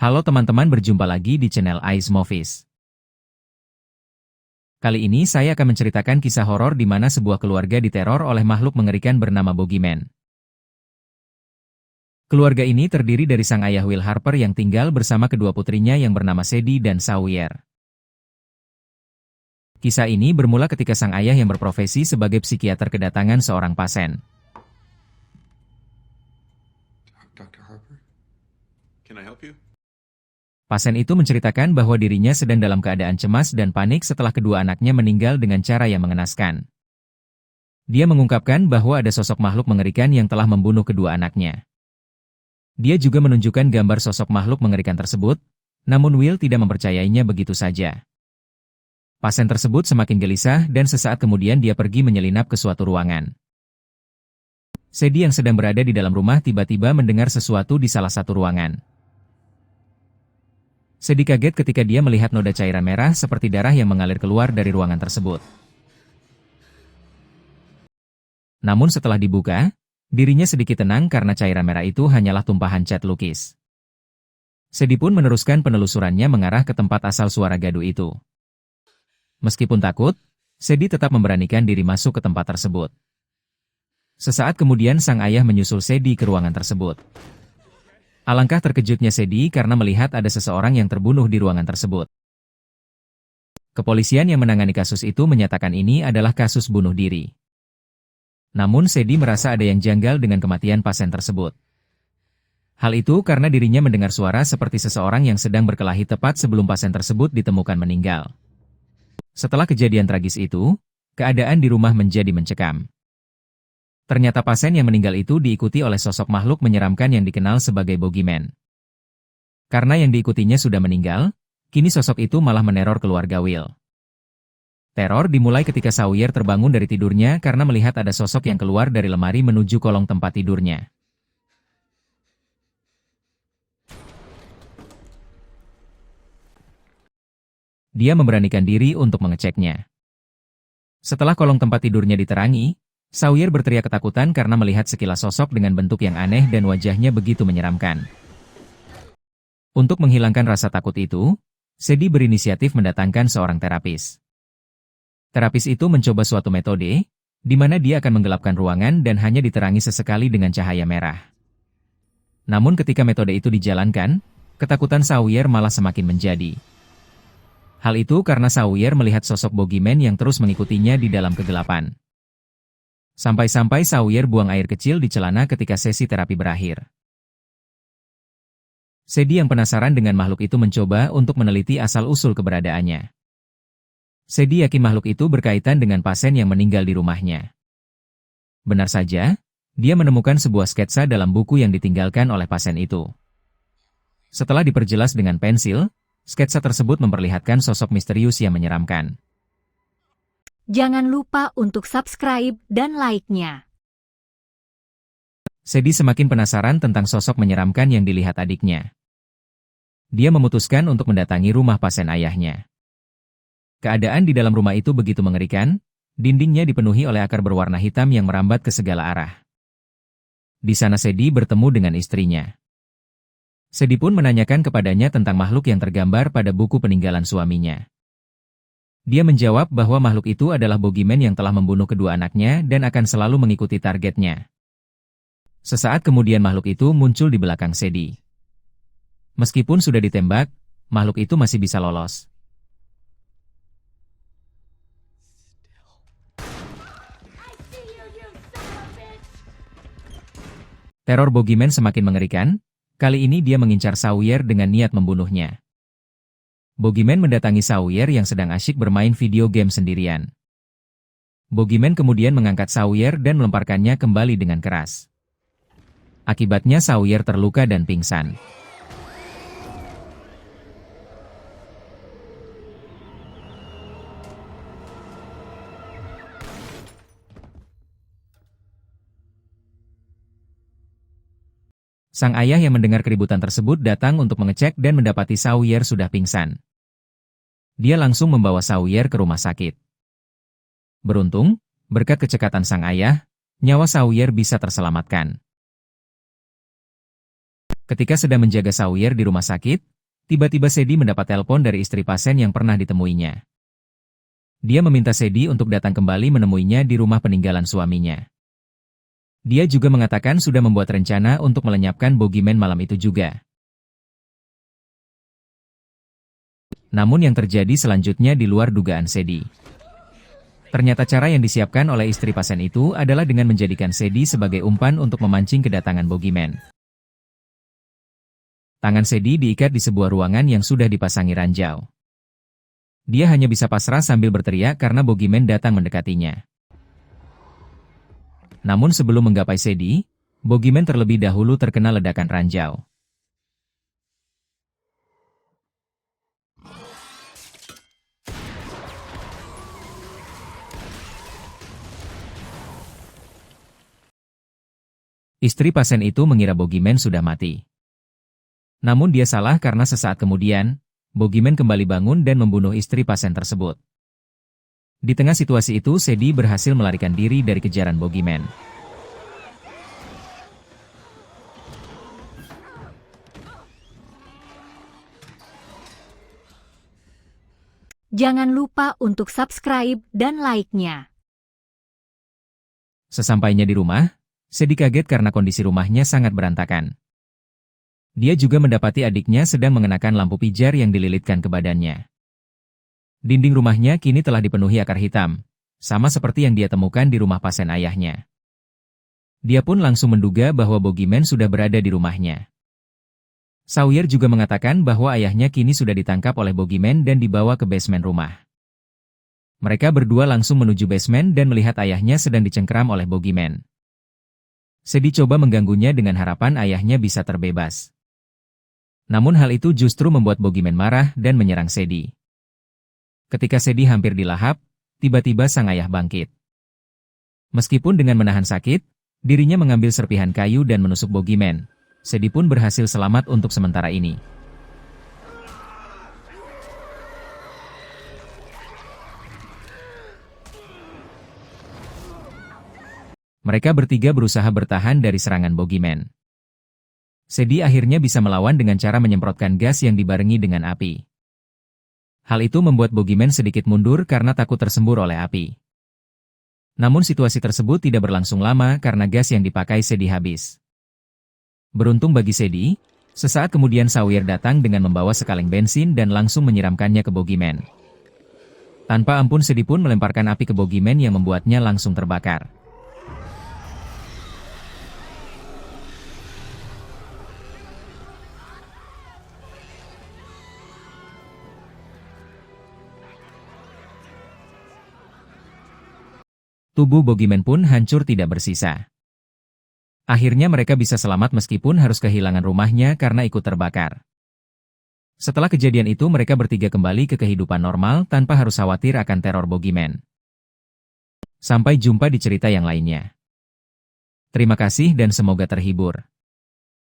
Halo teman-teman, berjumpa lagi di channel Ice Movies. Kali ini saya akan menceritakan kisah horor di mana sebuah keluarga diteror oleh makhluk mengerikan bernama Boogeyman. Keluarga ini terdiri dari sang ayah Will Harper yang tinggal bersama kedua putrinya yang bernama Sadie dan Sawyer. Kisah ini bermula ketika sang ayah yang berprofesi sebagai psikiater kedatangan seorang pasien. Dr. Harper, can I help you? Pasien itu menceritakan bahwa dirinya sedang dalam keadaan cemas dan panik setelah kedua anaknya meninggal dengan cara yang mengenaskan. Dia mengungkapkan bahwa ada sosok makhluk mengerikan yang telah membunuh kedua anaknya. Dia juga menunjukkan gambar sosok makhluk mengerikan tersebut, namun Will tidak mempercayainya begitu saja. Pasien tersebut semakin gelisah dan sesaat kemudian dia pergi menyelinap ke suatu ruangan. Sadie yang sedang berada di dalam rumah tiba-tiba mendengar sesuatu di salah satu ruangan. Sadie kaget ketika dia melihat noda cairan merah seperti darah yang mengalir keluar dari ruangan tersebut. Namun setelah dibuka, dirinya sedikit tenang karena cairan merah itu hanyalah tumpahan cat lukis. Sadie pun meneruskan penelusurannya mengarah ke tempat asal suara gaduh itu. Meskipun takut, Sadie tetap memberanikan diri masuk ke tempat tersebut. Sesaat kemudian sang ayah menyusul Sadie ke ruangan tersebut. Alangkah terkejutnya Sadie karena melihat ada seseorang yang terbunuh di ruangan tersebut. Kepolisian yang menangani kasus itu menyatakan ini adalah kasus bunuh diri. Namun Sadie merasa ada yang janggal dengan kematian pasien tersebut. Hal itu karena dirinya mendengar suara seperti seseorang yang sedang berkelahi tepat sebelum pasien tersebut ditemukan meninggal. Setelah kejadian tragis itu, keadaan di rumah menjadi mencekam. Ternyata pasien yang meninggal itu diikuti oleh sosok makhluk menyeramkan yang dikenal sebagai Boogeyman. Karena yang diikutinya sudah meninggal, kini sosok itu malah meneror keluarga Will. Teror dimulai ketika Sawyer terbangun dari tidurnya karena melihat ada sosok yang keluar dari lemari menuju kolong tempat tidurnya. Dia memberanikan diri untuk mengeceknya. Setelah kolong tempat tidurnya diterangi, Sawyer berteriak ketakutan karena melihat sekilas sosok dengan bentuk yang aneh dan wajahnya begitu menyeramkan. Untuk menghilangkan rasa takut itu, Sadie berinisiatif mendatangkan seorang terapis. Terapis itu mencoba suatu metode, di mana dia akan menggelapkan ruangan dan hanya diterangi sesekali dengan cahaya merah. Namun ketika metode itu dijalankan, ketakutan Sawyer malah semakin menjadi. Hal itu karena Sawyer melihat sosok Boogeyman yang terus mengikutinya di dalam kegelapan. Sampai-sampai Sawyer buang air kecil di celana ketika sesi terapi berakhir. Sadie yang penasaran dengan makhluk itu mencoba untuk meneliti asal-usul keberadaannya. Sadie yakin makhluk itu berkaitan dengan pasien yang meninggal di rumahnya. Benar saja, dia menemukan sebuah sketsa dalam buku yang ditinggalkan oleh pasien itu. Setelah diperjelas dengan pensil, sketsa tersebut memperlihatkan sosok misterius yang menyeramkan. Jangan lupa untuk subscribe dan like-nya. Sadie semakin penasaran tentang sosok menyeramkan yang dilihat adiknya. Dia memutuskan untuk mendatangi rumah pasien ayahnya. Keadaan di dalam rumah itu begitu mengerikan, dindingnya dipenuhi oleh akar berwarna hitam yang merambat ke segala arah. Di sana Sadie bertemu dengan istrinya. Sadie pun menanyakan kepadanya tentang makhluk yang tergambar pada buku peninggalan suaminya. Dia menjawab bahwa makhluk itu adalah Boogeyman yang telah membunuh kedua anaknya dan akan selalu mengikuti targetnya. Sesaat kemudian makhluk itu muncul di belakang Sadie. Meskipun sudah ditembak, makhluk itu masih bisa lolos. Teror Boogeyman semakin mengerikan, kali ini dia mengincar Sawyer dengan niat membunuhnya. Boogeyman mendatangi Sawyer yang sedang asyik bermain video game sendirian. Boogeyman kemudian mengangkat Sawyer dan melemparkannya kembali dengan keras. Akibatnya Sawyer terluka dan pingsan. Sang ayah yang mendengar keributan tersebut datang untuk mengecek dan mendapati Sawyer sudah pingsan. Dia langsung membawa Sawyer ke rumah sakit. Beruntung, berkat kecekatan sang ayah, nyawa Sawyer bisa terselamatkan. Ketika sedang menjaga Sawyer di rumah sakit, Tiba-tiba Sedi mendapat telepon dari istri pasien yang pernah ditemuinya. Dia meminta Sedi untuk datang kembali menemuinya di rumah peninggalan suaminya. Dia juga mengatakan sudah membuat rencana untuk melenyapkan Boogeyman malam itu juga. Namun yang terjadi selanjutnya di luar dugaan Sedi. Ternyata cara yang disiapkan oleh istri pasien itu adalah dengan menjadikan Sedi sebagai umpan untuk memancing kedatangan Boogeyman. Tangan Sedi diikat di sebuah ruangan yang sudah dipasangi ranjau. Dia hanya bisa pasrah sambil berteriak karena Boogeyman datang mendekatinya. Namun sebelum menggapai Sedi, Boogeyman terlebih dahulu terkena ledakan ranjau. Istri pasien itu mengira Boogeyman sudah mati. Namun dia salah karena sesaat kemudian, Boogeyman kembali bangun dan membunuh istri pasien tersebut. Di tengah situasi itu, Sedi berhasil melarikan diri dari kejaran Boogeyman. Jangan lupa untuk subscribe dan like-nya. Sesampainya di rumah, Sedi kaget karena kondisi rumahnya sangat berantakan. Dia juga mendapati adiknya sedang mengenakan lampu pijar yang dililitkan ke badannya. Dinding rumahnya kini telah dipenuhi akar hitam, sama seperti yang dia temukan di rumah pasien ayahnya. Dia pun langsung menduga bahwa Boogeyman sudah berada di rumahnya. Sawyer juga mengatakan bahwa ayahnya kini sudah ditangkap oleh Boogeyman dan dibawa ke basement rumah. Mereka berdua langsung menuju basement dan melihat ayahnya sedang dicengkeram oleh Boogeyman. Sedi coba mengganggunya dengan harapan ayahnya bisa terbebas. Namun hal itu justru membuat Boogeyman marah dan menyerang Sedi. Ketika Sedi hampir dilahap, tiba-tiba sang ayah bangkit. Meskipun dengan menahan sakit, dirinya mengambil serpihan kayu dan menusuk Boogeyman. Sedi pun berhasil selamat untuk sementara ini. Mereka bertiga berusaha bertahan dari serangan Boogeyman. Sedi akhirnya bisa melawan dengan cara menyemprotkan gas yang dibarengi dengan api. Hal itu membuat Boogeyman sedikit mundur karena takut tersembur oleh api. Namun situasi tersebut tidak berlangsung lama karena gas yang dipakai Sedi habis. Beruntung bagi Sedi, sesaat kemudian Sawyer datang dengan membawa sekaleng bensin dan langsung menyiramkannya ke Boogeyman. Tanpa ampun Sedi pun melemparkan api ke Boogeyman yang membuatnya langsung terbakar. Tubuh Boogeyman pun hancur tidak bersisa. Akhirnya mereka bisa selamat meskipun harus kehilangan rumahnya karena ikut terbakar. Setelah kejadian itu mereka bertiga kembali ke kehidupan normal tanpa harus khawatir akan teror Boogeyman. Sampai jumpa di cerita yang lainnya. Terima kasih dan semoga terhibur.